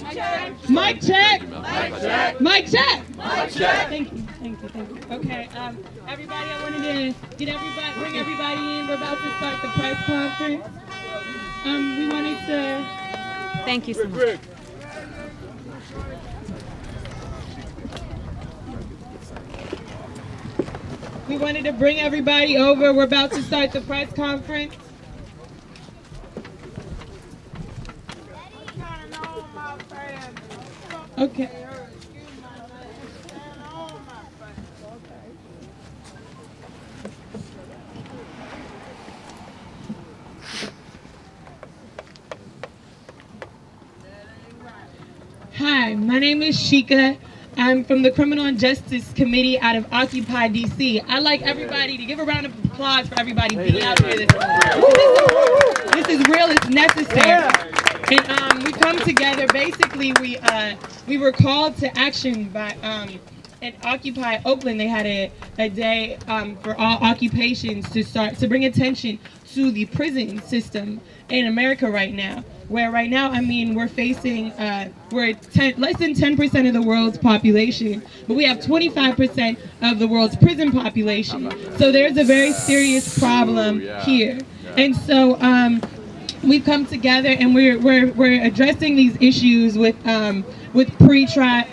Mic check. Mic check. Thank you. Okay, everybody, I wanted to bring everybody in. We're about to start the press conference. We wanted to. Thank you so much. We wanted to bring everybody over. We're about to start the press conference. Okay. Hi, my name is Sheikah. I'm from the Criminal and Justice Committee out of OccupyDC. I'd like everybody to give a round of applause for everybody being out here this morning. This is real, it's necessary. And we come together, basically we were called to action by, at Occupy Oakland. They had a day for all occupations to bring attention to the prison system in America right now. Where right now, I mean, we're facing, we're less than 10% of the world's population, but we have 25% of the world's prison population. So there's a very serious problem here. And so we've come together and we're addressing these issues with pretrial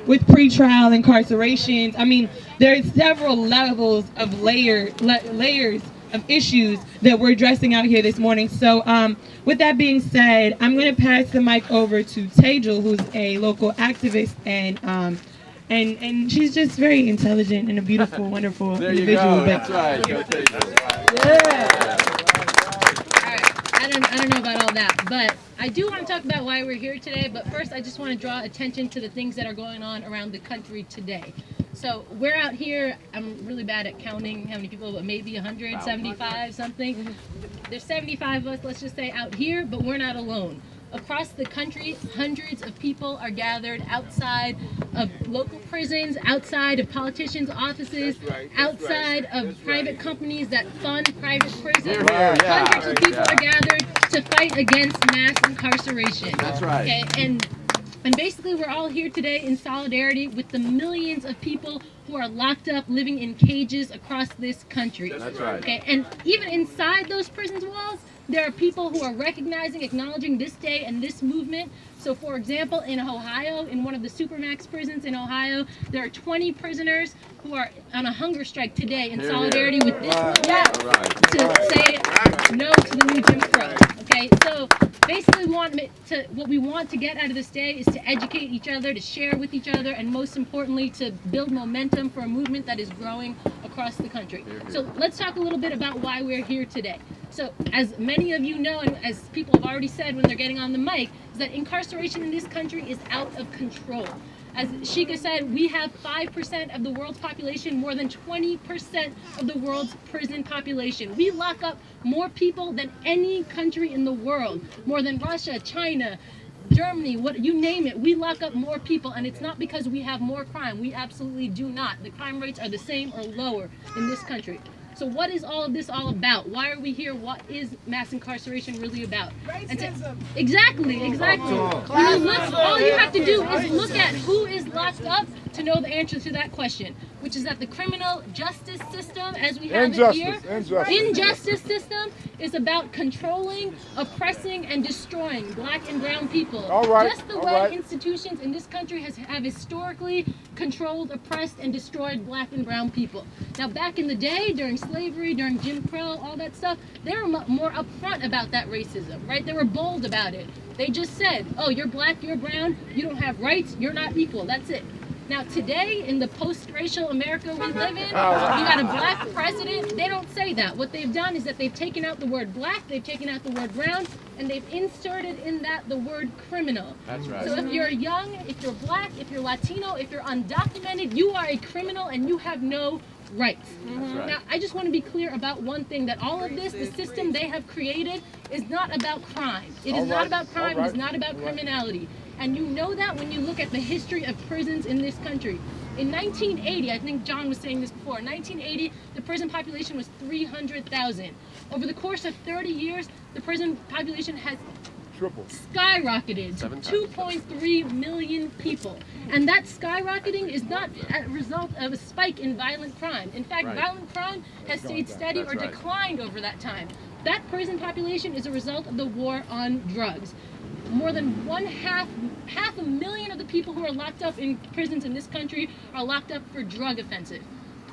incarcerations. I mean, there are several levels of layers of issues that we're addressing out here this morning. So with that being said, I'm going to pass the mic over to Natl, who's a local activist, and she's just very intelligent and a beautiful, wonderful there individual. You go. That's right. Yeah. All right. I don't know about all that, but I do want to talk about why we're here today. But first, I just want to draw attention to the things that are going on around the country today. So we're out here, I'm really bad at counting how many people, but maybe 175 something. There's 75 of us, let's just say, out here, but we're not alone. Across the country, hundreds of people are gathered outside of local prisons, outside of politicians' offices, outside of private companies that fund private prisons. Hundreds of people are gathered to fight against mass incarceration. That's right. Okay, and basically, we're all here today in solidarity with the millions of people who are locked up, living in cages across this country. That's right. Okay, and even inside those prisons walls, there are people who are recognizing, acknowledging this day and this movement. So, for example, in Ohio, in one of the Supermax prisons in Ohio, there are 20 prisoners who are on a hunger strike today in solidarity with this movement to say no to the new Jim Crow. Okay, so basically what we want to get out of this day is to educate each other, to share with each other, and most importantly, to build momentum for a movement that is growing across the country. So let's talk a little bit about why we're here today. So as many of you know, and as people have already said when they're getting on the mic, is that incarceration in this country is out of control. As Sheikah said, we have 5% of the world's population, more than 20% of the world's prison population. We lock up more people than any country in the world, more than Russia, China, Germany, you name it. We lock up more people, and it's not because we have more crime. We absolutely do not. The crime rates are the same or lower in this country. So what is all of this all about? Why are we here? What is mass incarceration really about? Racism. Exactly. All you have to do is look at who is locked up to know the answer to that question, which is that the criminal justice system, as we have it here, injustice system is about controlling, oppressing, and destroying black and brown people. Just the way institutions in this country have historically controlled, oppressed, and destroyed black and brown people. Now, back in the day, during slavery, during Jim Crow, all that stuff, they were more upfront about that racism, right? They were bold about it. They just said, oh, you're black, you're brown, you don't have rights, you're not equal, that's it. Now today, in the post-racial America we live in, you got a black president. They don't say that. What they've done is that they've taken out the word black, they've taken out the word brown, and they've inserted in that the word criminal. That's right. So if you're young, if you're black, if you're Latino, if you're undocumented, you are a criminal and you have no rights. Right. Now, I just want to be clear about one thing, that all of this, the system they have created, is not about crime. It is not about crime, it is not about criminality. And you know that when you look at the history of prisons in this country. In 1980, I think John was saying this before, in 1980, the prison population was 300,000. Over the course of 30 years, the prison population has skyrocketed to 2.3 million people. And that skyrocketing is not a result of a spike in violent crime. In fact, violent crime has stayed steady or declined over that time. That prison population is a result of the war on drugs. More than half a million of the people who are locked up in prisons in this country are locked up for drug offenses.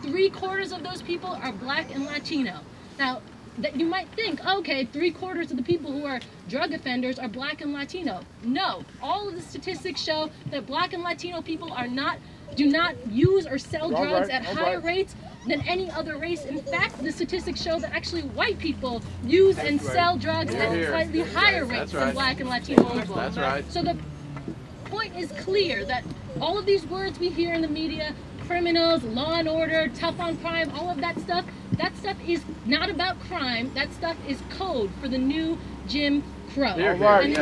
3/4 of those people are Black and Latino. Now, that you might think, okay, 3/4 of the people who are drug offenders are Black and Latino. No, all of the statistics show that Black and Latino people do not use or sell drugs at higher rates than any other race. In fact, the statistics show that actually white people use and sell drugs at slightly higher rates than Black and Latino people. That's right. So the point is clear that all of these words we hear in the media, criminals, law and order, tough on crime, all of that stuff is not about crime. That stuff is code for the new Jim Crow. And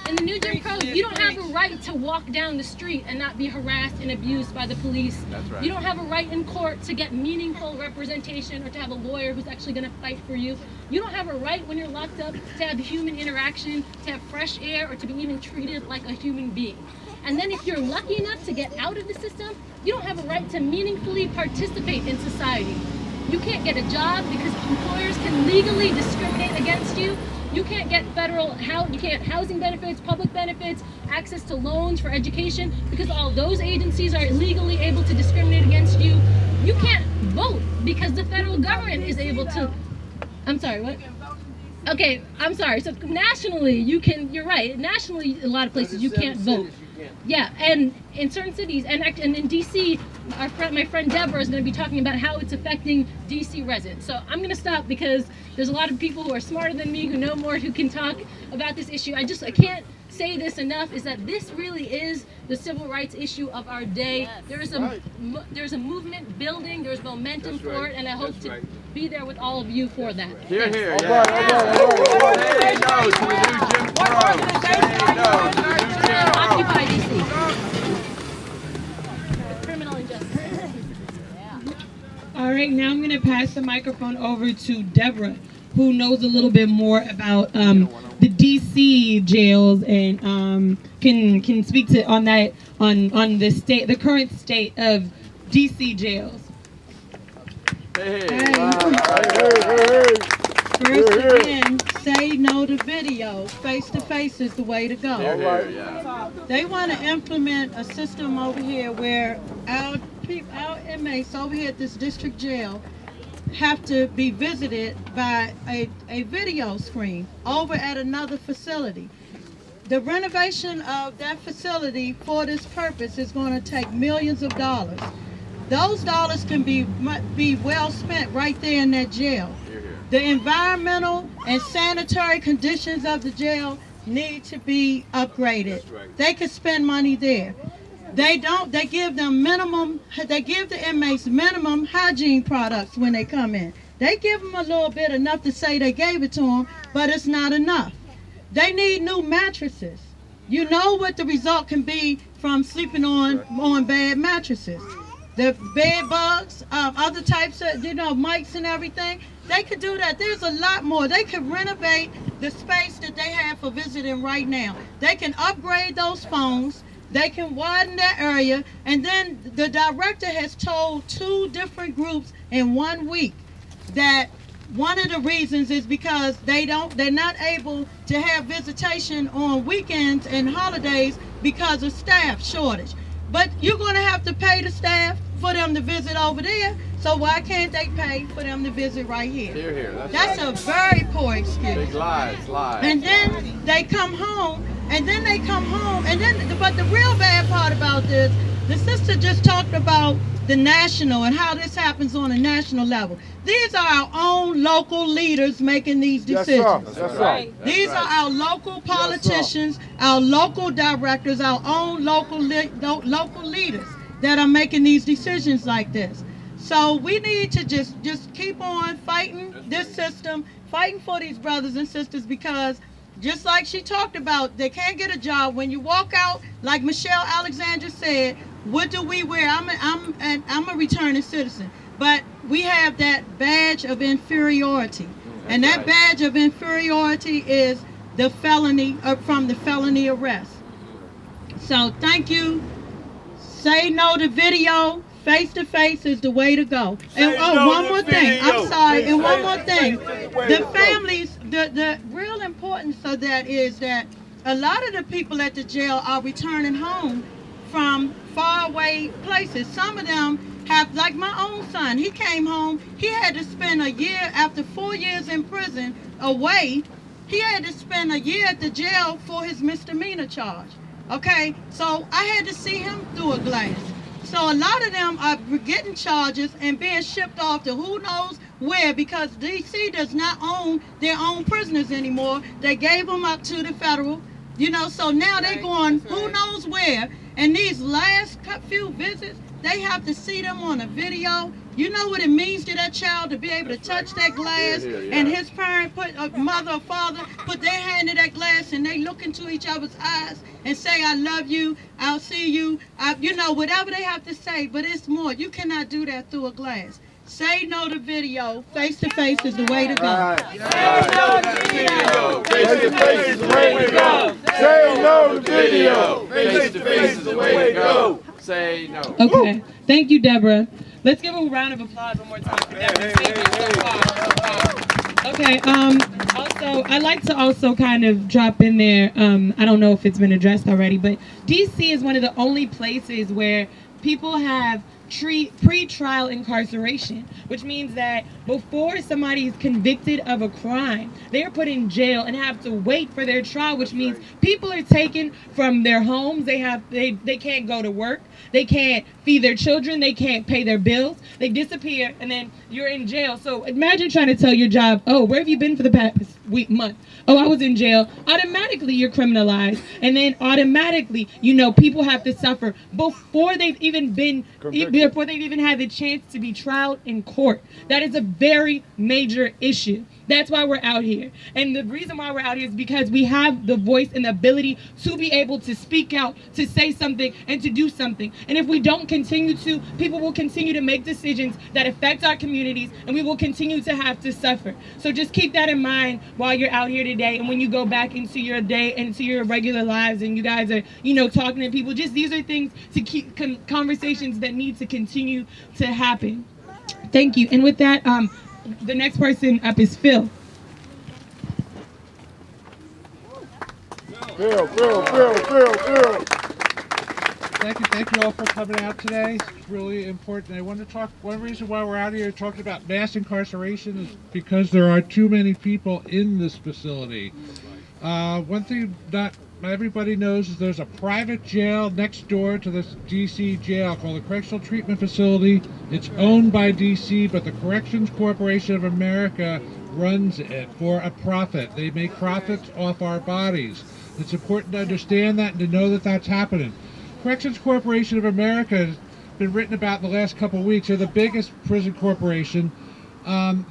in the new Jim Crow, you don't have a right to walk down the street and not be harassed and abused by the police. That's right. You don't have a right in court to get meaningful representation or to have a lawyer who's actually going to fight for you. You don't have a right when you're locked up to have human interaction, to have fresh air, or to be even treated like a human being. And then if you're lucky enough to get out of the system, you don't have a right to meaningfully participate in society. You can't get a job because employers can legally discriminate against you. You can't get housing benefits, public benefits, access to loans for education because all those agencies are legally able to discriminate against you. You can't vote because the federal government is able to. I'm sorry, what? Okay, I'm sorry. So nationally, you're right. Nationally, a lot of places you can't vote. Yeah, and in certain cities, and in DC, my friend Deborah is going to be talking about how it's affecting DC residents. So I'm going to stop because there's a lot of people who are smarter than me, who know more, who can talk about this issue. I can't say this enough, is that this really is the civil rights issue of our day. There's a movement building, there's momentum for it, and I hope to be there with all of you for that. Here, Thanks. here. Yeah. Say no to the new Jim Crow. Say no to the new Jim Crow. Occupy DC. Criminal injustice. All right, now I'm going to pass the microphone over to Deborah, who knows a little bit more about the DC jails and can speak to on the current state of DC jails. Hey. First again, say no to video. Face to face is the way to go. They want to implement a system over here where our inmates over here at this district jail have to be visited by a video screen over at another facility. The renovation of that facility for this purpose is going to take millions of dollars. Those dollars can be well spent right there in that jail. The environmental and sanitary conditions of the jail need to be upgraded. They could spend money there. They don't. They give them they give the inmates minimum hygiene products when they come in. They give them a little bit, enough to say they gave it to them, but it's not enough. They need new mattresses. You know what the result can be from sleeping on bad mattresses. The bed bugs, other types of, mites and everything. They could do that. There's a lot more. They could renovate the space that they have for visiting right now. They can upgrade those phones. They can widen that area. And then the director has told 2 different groups in 1 week that one of the reasons is because they're not able to have visitation on weekends and holidays because of staff shortage. But you're going to have to pay the staff for them to visit over there, so why can't they pay for them to visit right here? Here. That's a very poor excuse. Big lies. And then they come home, but the real bad part about this, the sister just talked about the national and how this happens on a national level. These are our own local leaders making these decisions. That's right. These are our local politicians, our local directors, our own local leaders that are making these decisions like this. So we need to just keep on fighting this system, fighting for these brothers and sisters, because just like she talked about, they can't get a job. When you walk out, like Michelle Alexander said, what do we wear? I'm a returning citizen, but we have that badge of inferiority. And that badge of inferiority is the felony from the felony arrest. So thank you. Say no to video. Face to face is the way to go. And one more thing. I'm sorry. And one more thing. The families, the real importance of that is that a lot of the people at the jail are returning home from faraway places. Some of them have, like my own son, he came home. He had to spend a year, after 4 years in prison away, he had to spend a year at the jail for his misdemeanor charge. Okay, so I had to see him through a glass. So a lot of them are getting charges and being shipped off to who knows where, because DC does not own their own prisoners anymore. They gave them up to the federal, you know, so now they're going who knows where. And these last few visits, they have to see them on a video. You know what it means to that child to be able to touch that glass, and his parent, mother or father, put their hand in that glass and they look into each other's eyes and say, I love you, I'll see you, you know, whatever they have to say, but it's more. You cannot do that through a glass. Say no to video. Face to face is the way to go. Say no to video. Face to face is the way to go. Say no to video. Face to face is the way to go. Say no. Okay. Thank you, Deborah. Let's give a round of applause one more time for Deborah. Thank you so far. Okay. Also, I like to also kind of drop in there. I don't know if it's been addressed already, but DC is one of the only places where people have pre-trial incarceration, which means that before somebody is convicted of a crime, they're put in jail and have to wait for their trial, which means people are taken from their homes. They can't go to work. They can't feed their children. They can't pay their bills. They disappear, and then you're in jail. So imagine trying to tell your job, oh, where have you been for the past month? Oh, I was in jail. Automatically, you're criminalized. And then automatically, you know, people have to suffer before they've even had the chance to be trialed in court. That is a very major issue. That's why we're out here. And the reason why we're out here is because we have the voice and the ability to be able to speak out, to say something, and to do something. And if we don't continue to, people will continue to make decisions that affect our communities, and we will continue to have to suffer. So just keep that in mind while you're out here today, and when you go back into your day, into your regular lives, and you guys are, you know, talking to people. Just these are things to keep conversations that need to continue to happen. Thank you. And with that, the next person up is Phil. Phil. Thank you all for coming out today. It's really important. I want to talk, one reason why we're out here talking about mass incarceration is because there are too many people in this facility. One thing not everybody knows is there's a private jail next door to this DC jail called the Correctional Treatment Facility. It's owned by DC, but the Corrections Corporation of America runs it for a profit. They make profits off our bodies. It's important to understand that and to know that that's happening. Corrections Corporation of America has been written about in the last couple of weeks. They're the biggest prison corporation.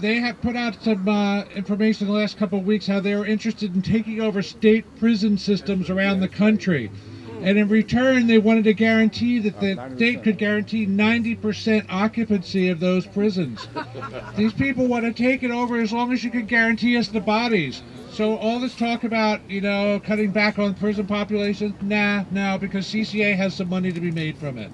They have put out some information in the last couple of weeks how they were interested in taking over state prison systems around the country. And in return, they wanted to guarantee that the state could guarantee 90% occupancy of those prisons. These people want to take it over as long as you can guarantee us the bodies. So all this talk about, you know, cutting back on prison population, no, because CCA has some money to be made from it.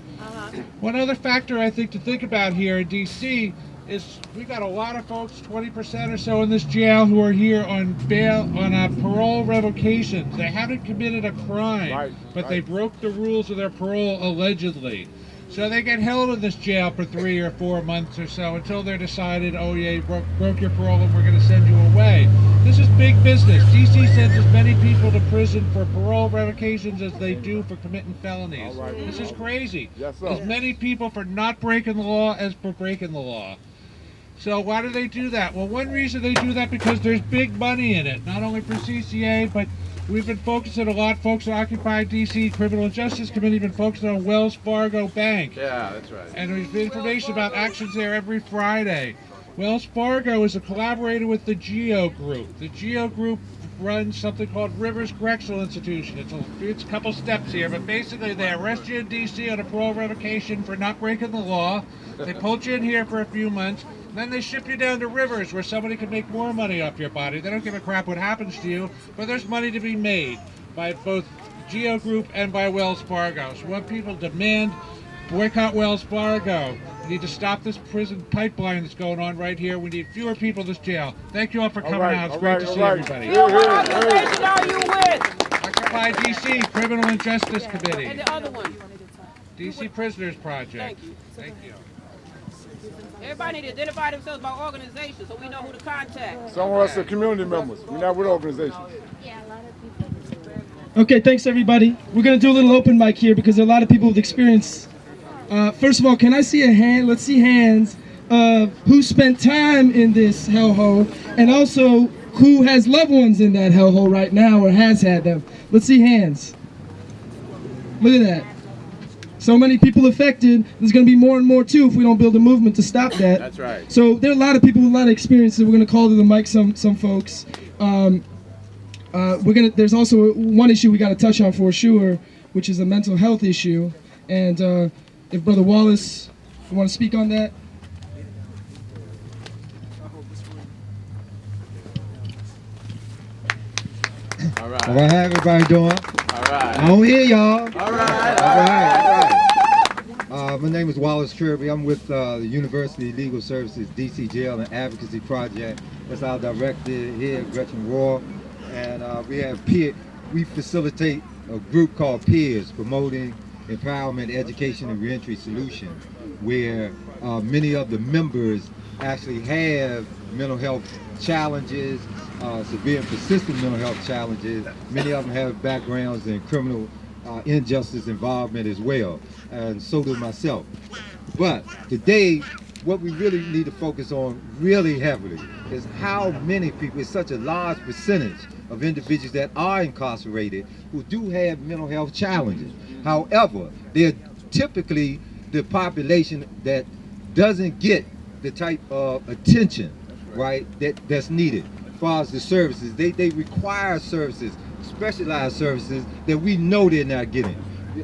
One other factor I think to think about here in DC is we got a lot of folks, 20% or so in this jail, who are here on bail, on a parole revocation. They haven't committed a crime, but they broke the rules of their parole allegedly. So they get held in this jail for 3 or 4 months or so until they're decided, oh yeah, you broke your parole and we're going to send you away. This is big business. DC sends as many people to prison for parole revocations as they do for committing felonies. This is crazy. As many people for not breaking the law as for breaking the law. So why do they do that? Well, one reason they do that because there's big money in it, not only for CCA, but we've been focusing a lot, folks at OccupyDC Criminal Justice Committee have been focusing on Wells Fargo Bank. Yeah, that's right. And there's information about actions there every Friday. Wells Fargo is a collaborator with the GEO Group. The GEO Group runs something called Rivers Correctional Institution. It's a couple steps here, but basically they arrest you in D.C. on a parole revocation for not breaking the law. They put you in here for a few months. Then they ship you down to Rivers where somebody can make more money off your body. They don't give a crap what happens to you, but there's money to be made by both Geo Group and by Wells Fargo. So when people demand boycott Wells Fargo, we need to stop this prison pipeline that's going on right here. We need fewer people in this jail. Thank you all for coming out. It's great to see everybody. What organization are you with? OccupyDC, Criminal and Justice Committee. And the other one? DC Prisoners Project. Thank you. Thank you. Everybody need to identify themselves by organization so we know who to contact. Some of us are community members. We're not with organizations. Okay, thanks everybody. We're gonna do a little open mic here because there are a lot of people with experience. First of all, can I see a hand? Let's see hands of who spent time in this hellhole and also who has loved ones in that hellhole right now or has had them. Let's see hands. Look at that. So many people affected. There's going to be more and more too if we don't build a movement to stop that. That's right. So there are a lot of people with a lot of experience that we're going to call to the mic. Some folks. There's also one issue we got to touch on for sure, which is a mental health issue. And if Brother Wallace, you want to speak on that? All right. All right, how everybody doing? All right. I don't hear y'all. All right. All right. My name is Wallace Kirby. I'm with the University Legal Services DC Jail and Advocacy Project. That's our director here, Gretchen Rohr. And we facilitate a group called Peers, Promoting Empowerment, Education, and Reentry Solutions, where many of the members actually have mental health challenges, severe and persistent mental health challenges. Many of them have backgrounds in criminal injustice involvement as well, and so do myself. But today, what we really need to focus on really heavily is how many people, it's such a large percentage of individuals that are incarcerated who do have mental health challenges. However, they're typically the population that doesn't get the type of attention, right, that's needed. As far as the services, they require services, specialized services that we know they're not getting.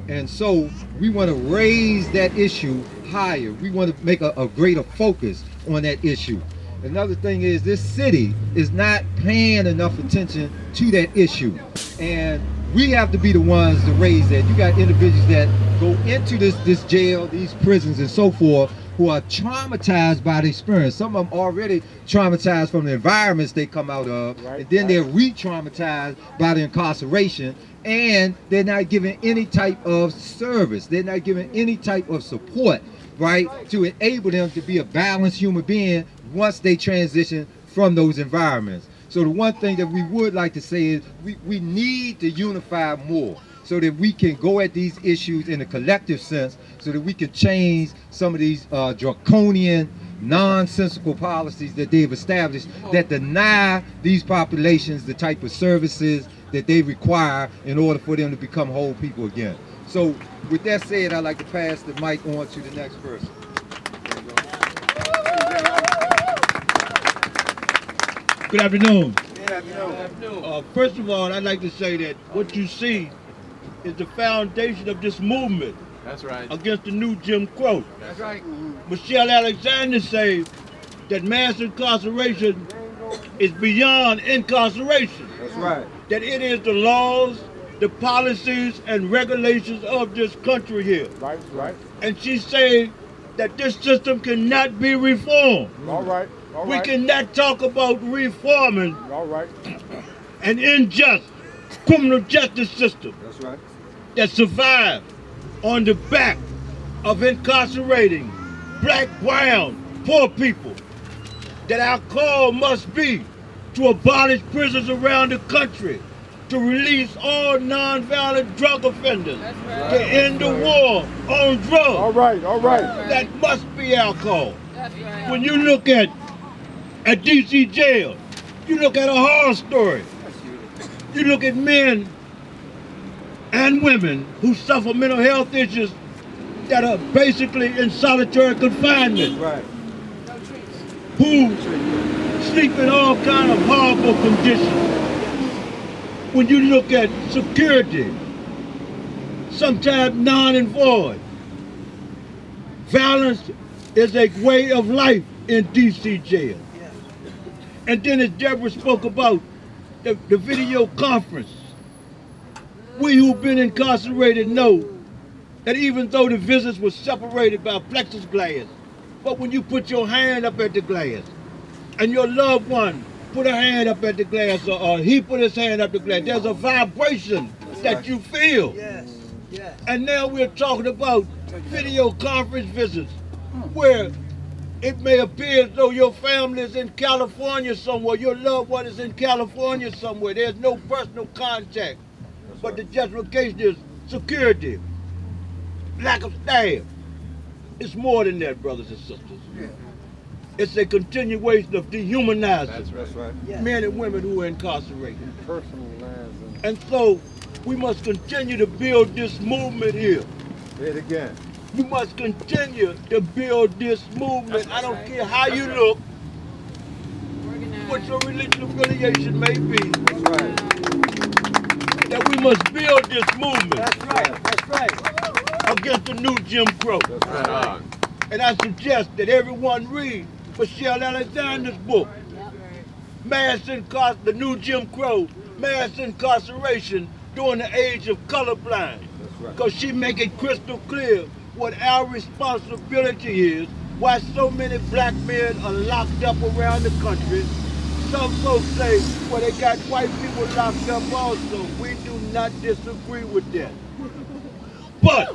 And so we want to raise that issue higher. We want to make a greater focus on that issue. Another thing is this city is not paying enough attention to that issue. And we have to be the ones to raise that. You got individuals that go into this jail, these prisons and so forth, who are traumatized by the experience. Some of them already traumatized from the environments they come out of, and then they're re-traumatized by the incarceration, and they're not given any type of service. They're not given any type of support, right, to enable them to be a balanced human being once they transition from those environments. So the one thing that we would like to say is we need to unify more so that we can go at these issues in a collective sense, so that we can change some of these draconian, nonsensical policies that they've established that deny these populations the type of services that they require in order for them to become whole people again. So with that said, I'd like to pass the mic on to the next person. Good afternoon. First of all, I'd like to say that what you see is the foundation of this movement. That's right. Against the new Jim Crow. That's right. Michelle Alexander says that mass incarceration is beyond incarceration. That's right. That it is the laws, the policies, and regulations of this country here. Right, right. And she says that this system cannot be reformed. All right. All We right. cannot talk about reforming All right. an unjust criminal justice system That's right. that survived on the back of incarcerating black, brown, poor people. That our call must be to abolish prisons around the country, to release all nonviolent drug offenders, to end the war on drugs. All right. All right. That must be our call. When you look at DC jail, you look at a horror story. You look at men and women who suffer mental health issues that are basically in solitary confinement, Right. who sleep in all kind of horrible conditions. when you look at security, sometimes non and void. Violence is a way of life in DC jail. And then as Deborah spoke about the video conference, we who've been incarcerated know that even though the visits were separated by plexiglass, but when you put your hand up at the glass and your loved one put a hand up at the glass or he put his hand up the glass, there's a vibration that you feel. Yes. Yes. And now we're talking about video conference visits where it may appear as though your family is in California somewhere, your loved one is in California somewhere. There's no personal contact. But the justification is security, lack of staff. It's more than that, brothers and sisters. Yeah. It's a continuation of dehumanizing That's right. men and women who are incarcerated. Personalizing. And so we must continue to build this movement here. Say it again. We must continue to build this movement. I don't care how you look, what your religious affiliation may be. That's right. That we must build this movement. That's right. That's right. Against the new Jim Crow. That's right. And I suggest that everyone read Michelle Alexander's book, The New Jim Crow, Mass Incarceration During the Age of Colorblind. Because she make it crystal clear what our responsibility is, why so many black men are locked up around the country. Some folks say, well, they got white people locked up also. We do not disagree with that. But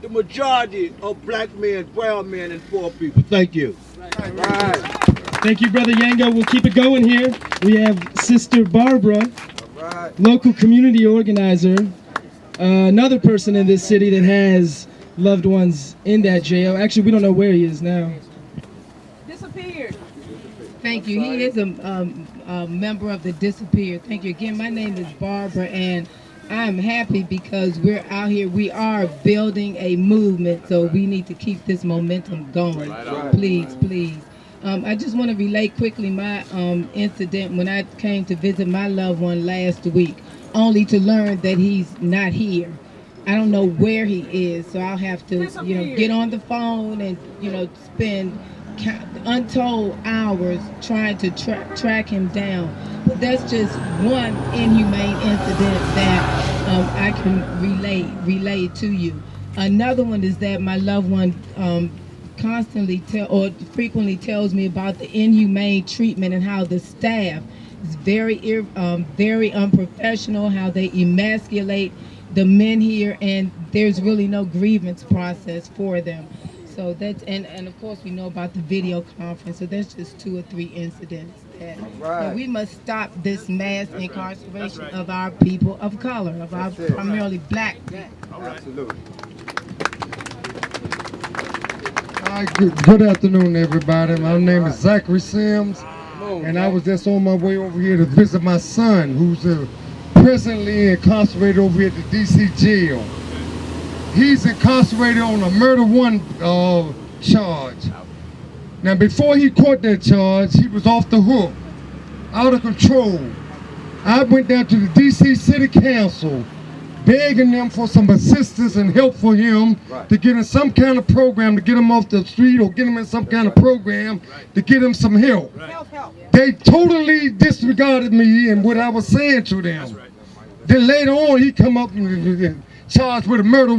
the majority of black men, brown men, and poor people. Thank you. Right. Thank you, Brother Yango. We'll keep it going here. We have Sister Barbara, Right. local community organizer, another person in this city that has loved ones in that jail. Actually, we don't know where he is now. Disappeared. Thank you. He is a member of the Disappeared. Thank you again. My name is Barbara, and I'm happy because we're out here. We are building a movement, so we need to keep this momentum going. Please, please. I just want to relate quickly my incident when I came to visit my loved one last week, only to learn that he's not here. I don't know where he is, so I'll have to, get on the phone and, spend untold hours trying to track him down. But that's just one inhumane incident that I can relay to you. Another one is that my loved one frequently tells me about the inhumane treatment and how the staff is very unprofessional, how they emasculate the men here, and there's really no grievance process for them. So that's and of course we know about the video conference. So that's just 2 or 3 incidents that we must stop this mass incarceration of our people of color, of our primarily black people. Absolutely. Hi, good afternoon, everybody. My name is Zachary Sims, and I was just on my way over here to visit my son, who's presently incarcerated over here at the DC jail. He's incarcerated on a murder 1 charge. Now, before he caught that charge, he was off the hook, out of control. I went down to the DC City Council, begging them for some assistance and help for him to get in some kind of program to get him off the street, or get him in some kind of program to get him some help. They totally disregarded me and what I was saying to them. Then later on, he come up and charged with a murder 1.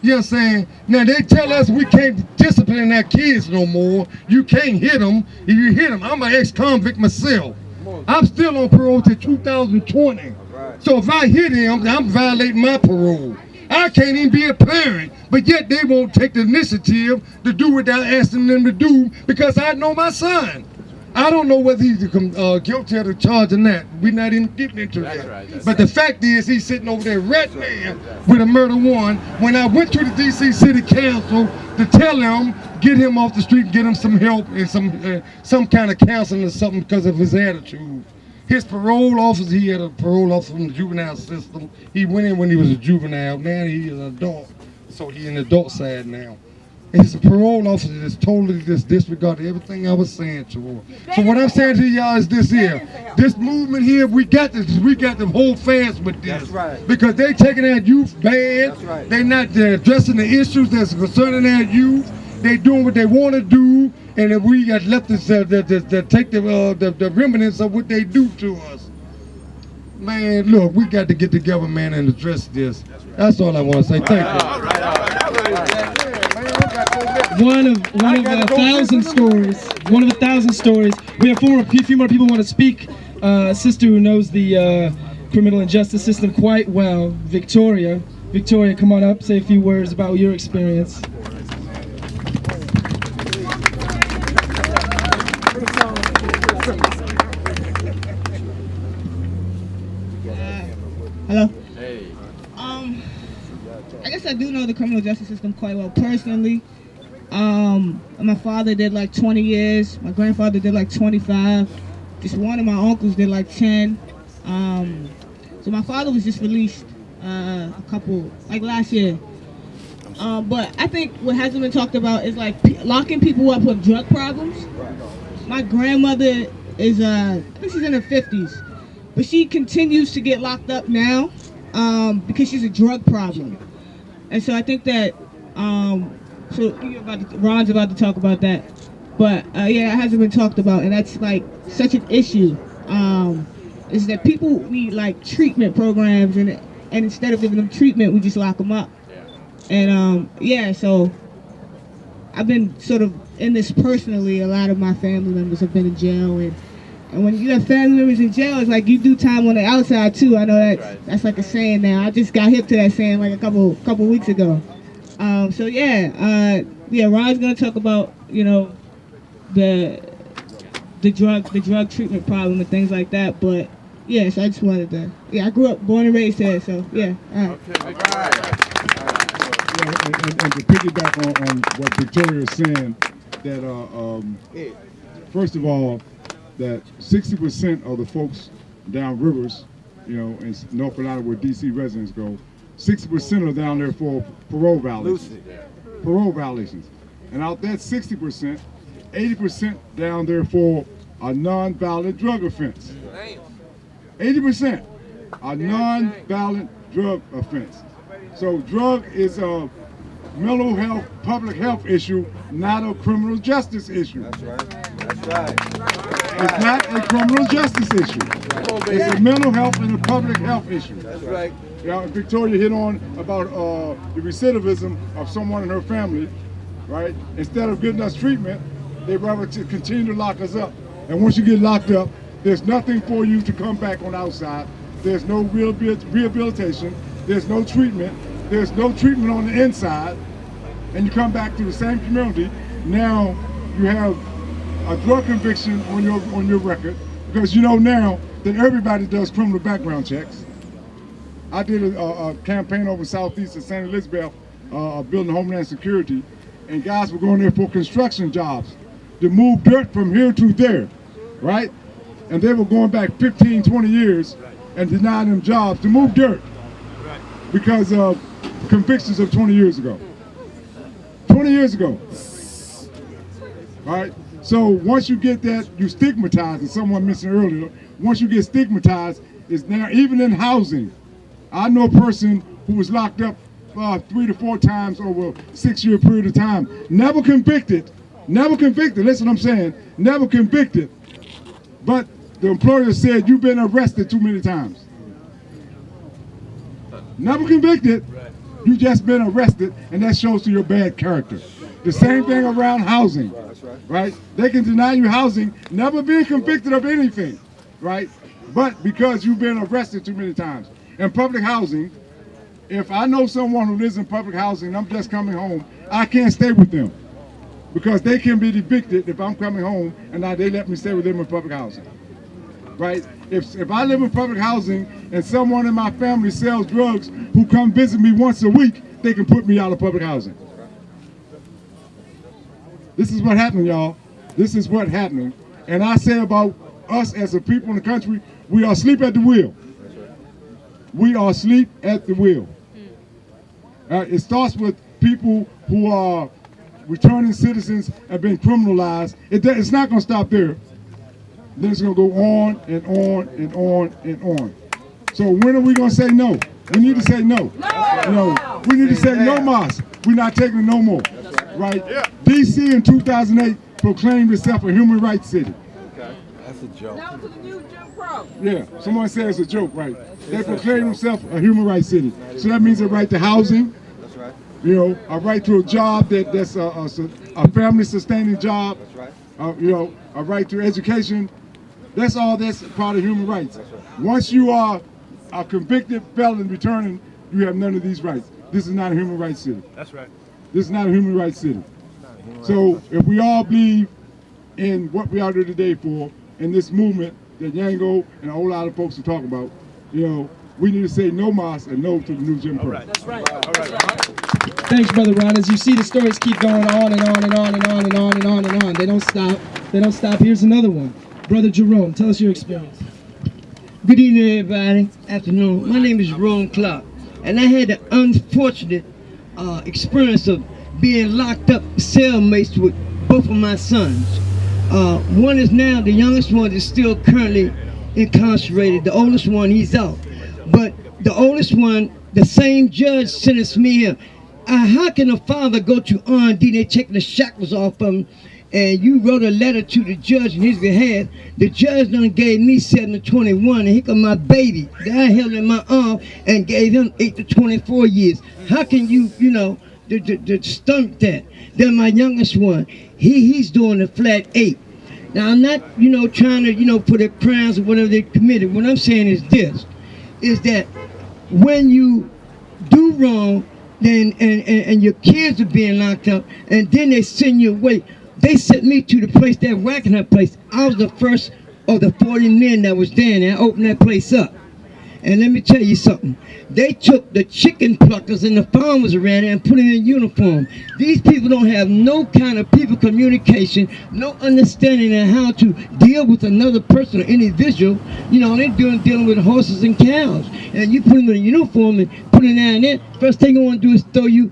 You know what I'm saying? Now they tell us we can't discipline our kids no more. You can't hit them. If you hit them, I'm an ex-convict myself. I'm still on parole till 2020. So if I hit him, I'm violating my parole. I can't even be a parent, but yet they won't take the initiative to do what I'm asking them to do because I know my son. I don't know whether he's guilty of the charge or not. We're not even getting into that. But the fact is, he's sitting over there red man with a murder 1. When I went to the DC City Council to tell him, get him off the street, get him some help and some kind of counseling or something because of his attitude. His parole officer, he had a parole officer from the juvenile system. He went in when he was a juvenile. Now he is an adult, so he's in the adult side now. And his parole officer just totally disregarded everything I was saying to him. So what I'm saying to y'all is this here. This movement here, we got to hold fast with this. That's right. Because they taking our youth bad. That's right. They not addressing the issues that's concerning our youth. They doing what they want to do. And if we got left to take the remnants of what they do to us. Man, look, we got to get together, man, and address this. That's all I want to say. Thank you. One of a thousand stories. We have a few more people want to speak. A sister who knows the criminal and justice system quite well, Victoria. Victoria, come on up, say a few words about your experience. Hello. Hey. I guess I do know the criminal justice system quite well personally. My father did like 20 years. My grandfather did like 25. Just one of my uncles did like 10. So my father was just released like last year. But I think what hasn't been talked about is like locking people up with drug problems. My grandmother is, I think she's in her 50s. But she continues to get locked up now because she's a drug problem. And so I think that, Ron's about to talk about that. But yeah, it hasn't been talked about, and that's like such an issue. Is that people need like treatment programs, and instead of giving them treatment, we just lock them up. And yeah, so I've been sort of in this personally. A lot of my family members have been in jail, and when you have family members in jail, it's like you do time on the outside too. I know that's like a saying now. I just got hip to that saying like a couple weeks ago. So yeah, Ron's gonna talk about the drug treatment problem and things like that. But yeah, so I just wanted to. Yeah, I grew up, born and raised here, so yeah. All right. And to piggyback on what Victoria is saying, that first of all, that 60% of the folks down rivers, in North Carolina where DC residents go, 60% are down there for parole violations. Parole violations. And out that 60%, 80% down there for a non-violent drug offense. 80% a non-violent drug offense. So drug is a mental health, public health issue, not a criminal justice issue. That's right. That's right. It's not a criminal justice issue. It's a mental health and a public health issue. That's right. Victoria hit on about the recidivism of someone in her family, right? Instead of getting us treatment, they rather continue to lock us up. And once you get locked up, there's nothing for you to come back on the outside. There's no rehabilitation. There's no treatment. There's no treatment on the inside. And you come back to the same community. Now you have a drug conviction on your record, because now that everybody does criminal background checks. I did a campaign over southeast of St. Elizabeth, building Homeland Security, and guys were going there for construction jobs to move dirt from here to there, right? And they were going back 15, 20 years and denying them jobs to move dirt because of convictions of 20 years ago. 20 years ago, right? So once you get that, you stigmatized, as someone mentioned earlier, once you get stigmatized, it's now, even in housing. I know a person who was locked up 3 to 4 times over a 6-year period of time, never convicted, listen what I'm saying, never convicted, but the employer said, you've been arrested too many times. Never convicted, you just been arrested, and that shows to your bad character. The same thing around housing, right? They can deny you housing, never being convicted of anything, right? But because you've been arrested too many times. In public housing, if I know someone who lives in public housing and I'm just coming home, I can't stay with them because they can be evicted if I'm coming home and they let me stay with them in public housing, right? If I live in public housing and someone in my family sells drugs who come visit me once a week, they can put me out of public housing. This is what happened, y'all. This is what happening. And I say about us as a people in the country, we are asleep at the wheel. We are asleep at the wheel. It starts with people who are returning citizens have been criminalized. It's not going to stop there. Then it's going to go on and on and on and on. So when are we going to say no? We need to say no. You know, we need to say no mas. We're not taking it no more. Right? DC in 2008 proclaimed itself a human rights city. That's a joke. Now to the new Jim Crow. Yeah, someone said it's a joke, right? They proclaimed themselves a human rights city. So that means a right to housing. That's right. You know, a right to a job that's a family-sustaining job. That's right. You know, a right to education. That's all. That's part of human rights. Once you are a convicted felon returning, you have none of these rights. This is not a human rights city. That's right. This is not a human rights city. So if we all believe in what we are here today for, in this movement that Yango and a whole lot of folks are talking about, you know, we need to say no mas and no to the new Jim Crow. That's right. All right. Thanks, Brother Ron. As you see, the stories keep going on and on and on and on and on and on and on. They don't stop. They don't stop. Here's another one. Brother Jerome, tell us your experience. Good evening, everybody. Afternoon. My name is Jerome Clark, and I had the unfortunate experience of being locked up cellmates with both of my sons. One is now, the youngest one is still currently incarcerated. The oldest one, he's out. But the oldest one, the same judge sentenced me here. How can a father go to R&D, they taking the shackles off of him, and you wrote a letter to the judge on his behalf. The judge done gave me 7 to 21, and here come my baby that I held in my arm and gave him 8 to 24 years. How can you, you know, stump that? Then my youngest one, he's doing a flat 8. Now I'm not, you know, trying to, you know, put their crimes or whatever they committed. What I'm saying is this, is that when you do wrong, then and your kids are being locked up, and then they send you away. They sent me to the place, that Wackenhut place. I was the first of the 40 men that was there, and I opened that place up. And let me tell you something. They took the chicken pluckers and the farmers around there and put them in uniform. These people don't have no kind of people communication, no understanding of how to deal with another person or individual. You know, they're dealing with horses and cows. And you put them in a uniform and put them down there, first thing they want to do is throw you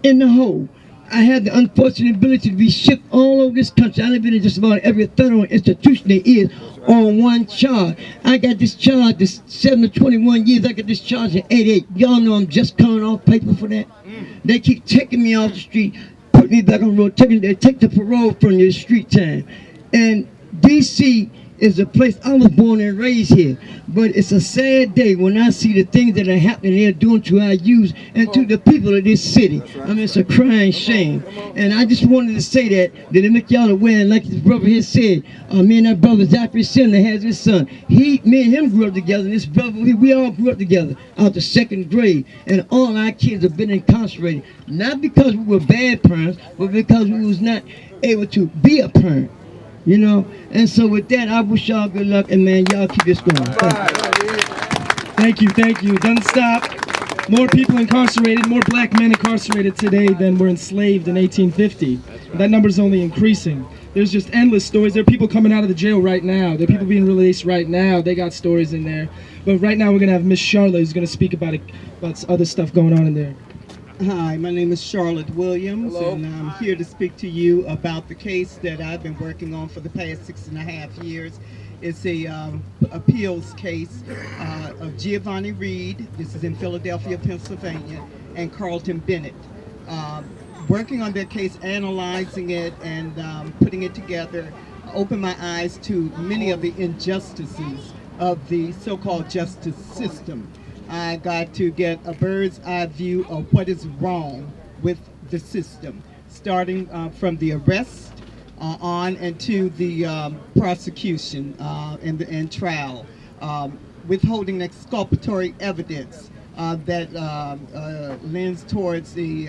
in the hole. I had the unfortunate ability to be shipped all over this country. I've been in just about every federal institution there is on one charge. I got discharged this 7 to 21 years. I got discharged in 88. Y'all know I'm just coming off paper for that. They keep taking me off the street, put me back on the road, they take the parole from your street time. And DC is a place, I was born and raised here, but it's a sad day when I see the things that are happening they're doing to our youth and to the people of this city. I mean, it's a crying shame. And I just wanted to say that to make y'all aware, and like his brother here said, me and our brother Zachary Sinner has his son. Me and him grew up together, and this brother, we all grew up together out the 2nd grade, and all our kids have been incarcerated, not because we were bad parents, but because we was not able to be a parent. You know, and so with that, I wish y'all good luck, and man, y'all keep this going. Thank you. Doesn't stop. More people incarcerated, more black men incarcerated today than were enslaved in 1850. That number's only increasing. There's just endless stories. There are people coming out of the jail right now. There are people being released right now. They got stories in there. But right now, we're going to have Miss Charlotte who's going to speak about other stuff going on in there. Hi, my name is Charlotte Williams. Hello. And I'm here to speak to you about the case that I've been working on for the past 6.5 years. It's a appeals case of Giovanni Reed. This is in Philadelphia, Pennsylvania, and Carlton Bennett. Working on that case, analyzing it, and putting it together, opened my eyes to many of the injustices of the so-called justice system. I got to get a bird's eye view of what is wrong with the system, starting from the arrest on into the prosecution and trial, withholding exculpatory evidence that lends towards the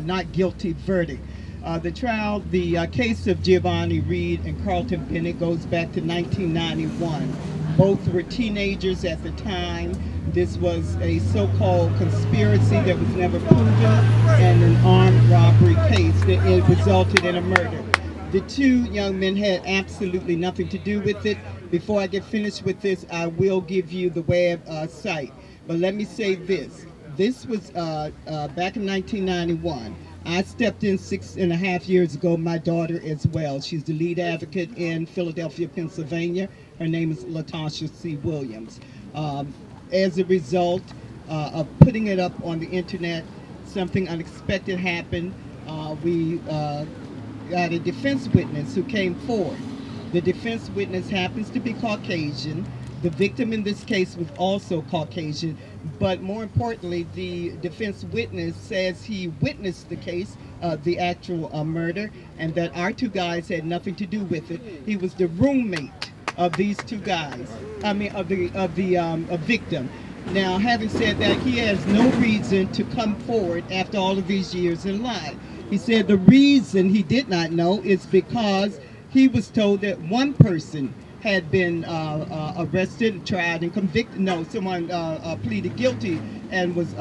not guilty verdict. The case of Giovanni Reed and Carlton Bennett goes back to 1991. Both were teenagers at the time. This was a so-called conspiracy that was never proven, and an armed robbery case that it resulted in a murder. The two young men had absolutely nothing to do with it. Before I get finished with this, I will give you the web site. But let me say this. This was back in 1991. I stepped in 6.5 years ago, my daughter as well. She's the lead advocate in Philadelphia, Pennsylvania. Her name is LaTasha C. Williams. As a result of putting it up on the internet, something unexpected happened. We got a defense witness who came forward. The defense witness happens to be Caucasian. The victim in this case was also Caucasian, but more importantly, the defense witness says he witnessed the case, the actual murder, and that our two guys had nothing to do with it. He was the roommate of these two guys, of the victim. Now, having said that, he has no reason to come forward after all of these years and lie. He said the reason he did not know is because he was told that one person had been arrested, tried, and convicted. No, someone pleaded guilty and was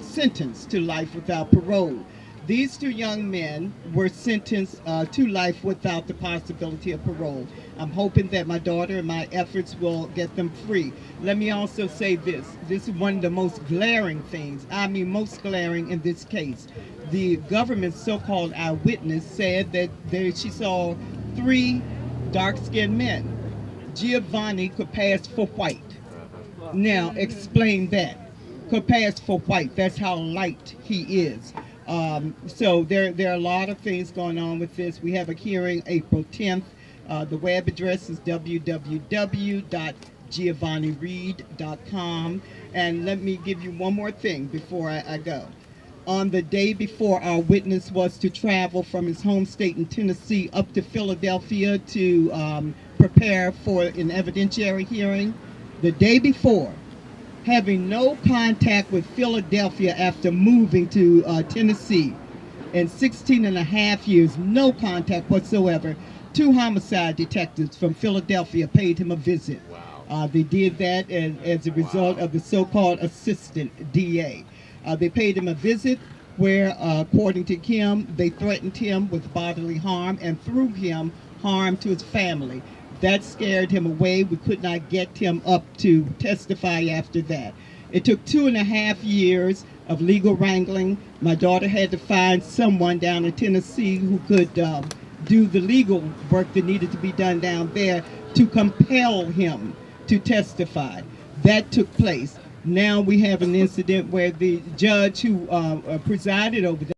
sentenced to life without parole. These two young men were sentenced to life without the possibility of parole. I'm hoping that my daughter and my efforts will get them free. Let me also say this. This is one of the most glaring things, most glaring in this case. The government's so-called eyewitness said that she saw 3 dark-skinned men. Giovanni could pass for white. Now, explain that. Could pass for white. That's how light he is. So there are a lot of things going on with this. We have a hearing April 10th. The web address is www.giovannireed.com. And let me give you one more thing before I go. On the day before our witness was to travel from his home state in Tennessee up to Philadelphia to prepare for an evidentiary hearing, the day before, having no contact with Philadelphia after moving to Tennessee in 16.5 years, no contact whatsoever, 2 homicide detectives from Philadelphia paid him a visit. They did that as a result of the so-called assistant DA. They paid him a visit where, according to him, they threatened him with bodily harm and threw him harm to his family. That scared him away. We could not get him up to testify after that. It took 2.5 years of legal wrangling. My daughter had to find someone down in Tennessee who could do the legal work that needed to be done down there to compel him to testify. That took place. Now we have an incident where the judge who presided over that